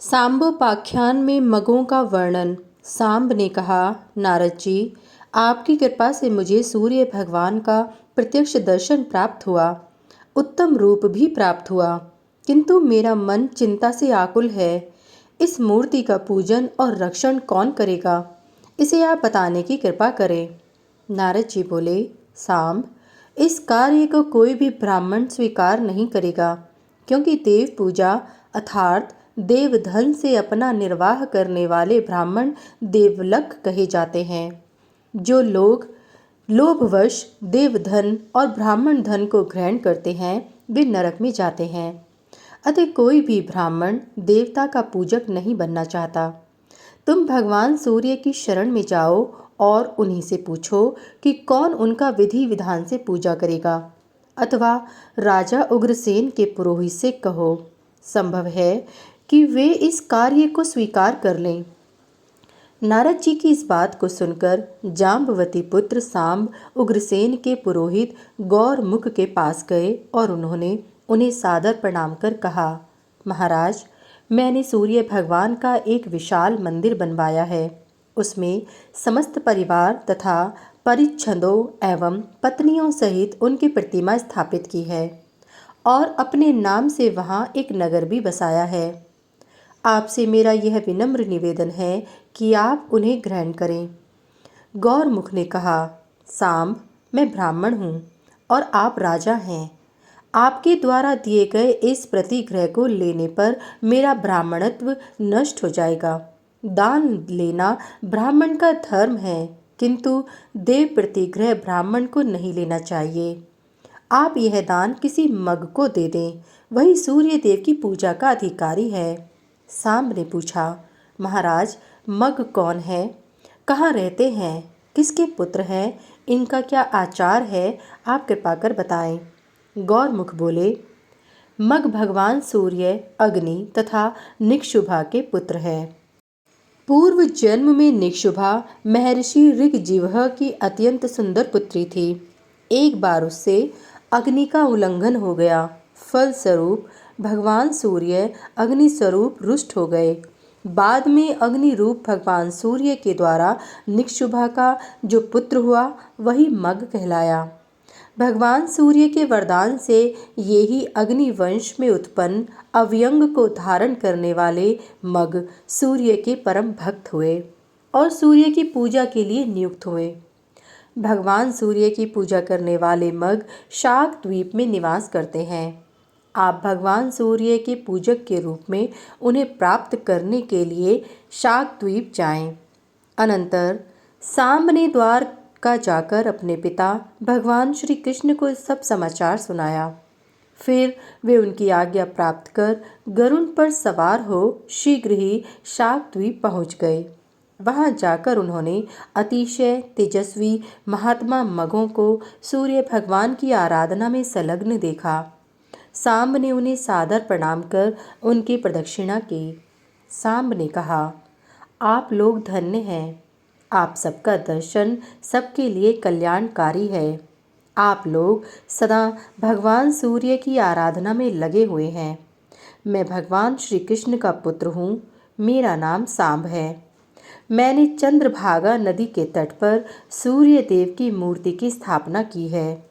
सांबोपाख्यान में मगों का वर्णन। सांब ने कहा, नारद जी, आपकी कृपा से मुझे सूर्य भगवान का प्रत्यक्ष दर्शन प्राप्त हुआ, उत्तम रूप भी प्राप्त हुआ, किंतु मेरा मन चिंता से आकुल है। इस मूर्ति का पूजन और रक्षण कौन करेगा? इसे आप बताने की कृपा करें। नारद जी बोले, सांब, इस कार्य को कोई भी ब्राह्मण स्वीकार नहीं करेगा, क्योंकि देव पूजा अर्थात देवधन से अपना निर्वाह करने वाले ब्राह्मण देवलक कहे जाते हैं। जो लोग लोभवश देवधन और ब्राह्मण धन को ग्रहण करते हैं वे नरक में जाते हैं। अतः कोई भी ब्राह्मण देवता का पूजक नहीं बनना चाहता। तुम भगवान सूर्य की शरण में जाओ और उन्हीं से पूछो कि कौन उनका विधि विधान से पूजा करेगा, अथवा राजा उग्रसेन के पुरोहित से कहो। संभव है कि वे इस कार्य को स्वीकार कर लें। नारद जी की इस बात को सुनकर जाम्बवती पुत्र सांब उग्रसेन के पुरोहित गौरमुख के पास गए और उन्होंने उन्हें सादर प्रणाम कर कहा, महाराज, मैंने सूर्य भगवान का एक विशाल मंदिर बनवाया है। उसमें समस्त परिवार तथा परिच्छदों एवं पत्नियों सहित उनकी प्रतिमा स्थापित की है और अपने नाम से वहाँ एक नगर भी बसाया है। आपसे मेरा यह विनम्र निवेदन है कि आप उन्हें ग्रहण करें। गौरमुख ने कहा, सांब, मैं ब्राह्मण हूँ और आप राजा हैं। आपके द्वारा दिए गए इस प्रतिग्रह को लेने पर मेरा ब्राह्मणत्व नष्ट हो जाएगा। दान लेना ब्राह्मण का धर्म है, किंतु देव प्रतिग्रह ब्राह्मण को नहीं लेना चाहिए। आप यह दान किसी मग को दे दें, वही सूर्य देव की पूजा का अधिकारी है। सांब ने पूछा, महाराज, मग कौन है? कहाँ रहते हैं? किसके पुत्र हैं? इनका क्या आचार है? आप कृपा कर बताएं। गौरमुख बोले, मग भगवान सूर्य, अग्नि तथा निक्षुभा के पुत्र हैं। पूर्व जन्म में निक्षुभा महर्षि ऋग्जीव की अत्यंत सुंदर पुत्री थी। एक बार उससे अग्नि का उल्लंघन हो गया। फलस्वरूप भगवान सूर्य अग्नि स्वरूप रुष्ट हो गए। बाद में अग्नि रूप भगवान सूर्य के द्वारा निक्षुभा का जो पुत्र हुआ वही मग कहलाया। भगवान सूर्य के वरदान से ये ही अग्निवंश में उत्पन्न अव्यंग को धारण करने वाले मग सूर्य के परम भक्त हुए और सूर्य की पूजा के लिए नियुक्त हुए। भगवान सूर्य की पूजा करने वाले मग शाक द्वीप में निवास करते हैं। आप भगवान सूर्य के पूजक के रूप में उन्हें प्राप्त करने के लिए शाक द्वीप जाएं। अनंतर सांब ने द्वारका जाकर अपने पिता भगवान श्री कृष्ण को सब समाचार सुनाया। फिर वे उनकी आज्ञा प्राप्त कर गरुड़ पर सवार हो शीघ्र ही शाक द्वीप पहुँच गए। वहां जाकर उन्होंने अतिशय तेजस्वी महात्मा मगों को सूर्य भगवान की आराधना में संलग्न देखा। सांब ने उन्हें सादर प्रणाम कर उनकी प्रदक्षिणा की। सांब ने कहा, आप लोग धन्य हैं। आप सबका दर्शन सबके लिए कल्याणकारी है। आप लोग सदा भगवान सूर्य की आराधना में लगे हुए हैं। मैं भगवान श्री कृष्ण का पुत्र हूँ। मेरा नाम सांब है। मैंने चंद्रभागा नदी के तट पर सूर्य देव की मूर्ति की स्थापना की है।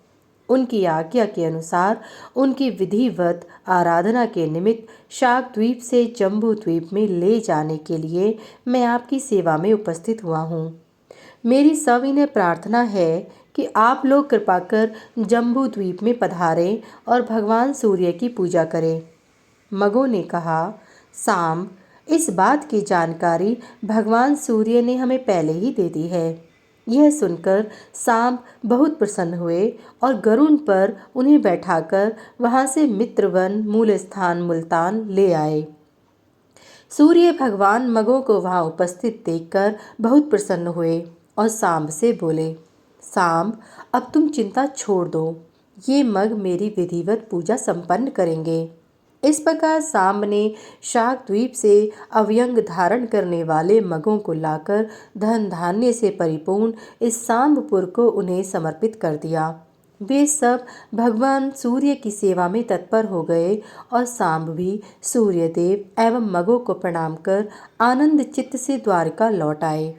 उनकी आज्ञा के अनुसार उनकी विधिवत आराधना के निमित्त शाक द्वीप से जम्बू द्वीप में ले जाने के लिए मैं आपकी सेवा में उपस्थित हुआ हूँ। मेरी सविनय प्रार्थना है कि आप लोग कृपा कर जम्बू द्वीप में पधारें और भगवान सूर्य की पूजा करें। मगों ने कहा, सांब, इस बात की जानकारी भगवान सूर्य ने हमें पहले ही दे दी है। यह सुनकर सांब बहुत प्रसन्न हुए और गरुड़ पर उन्हें बैठाकर वहां से मित्रवन मूल स्थान मुल्तान ले आए। सूर्य भगवान मगों को वहां उपस्थित देखकर बहुत प्रसन्न हुए और सांब से बोले, सांब, अब तुम चिंता छोड़ दो। ये मग मेरी विधिवत पूजा संपन्न करेंगे। इस प्रकार सांब ने शाक द्वीप से अव्यंग धारण करने वाले मगों को लाकर धन धान्य से परिपूर्ण इस सांबपुर को उन्हें समर्पित कर दिया। वे सब भगवान सूर्य की सेवा में तत्पर हो गए और सांब भी सूर्यदेव एवं मगों को प्रणाम कर आनंद चित्त से द्वारका लौट आए।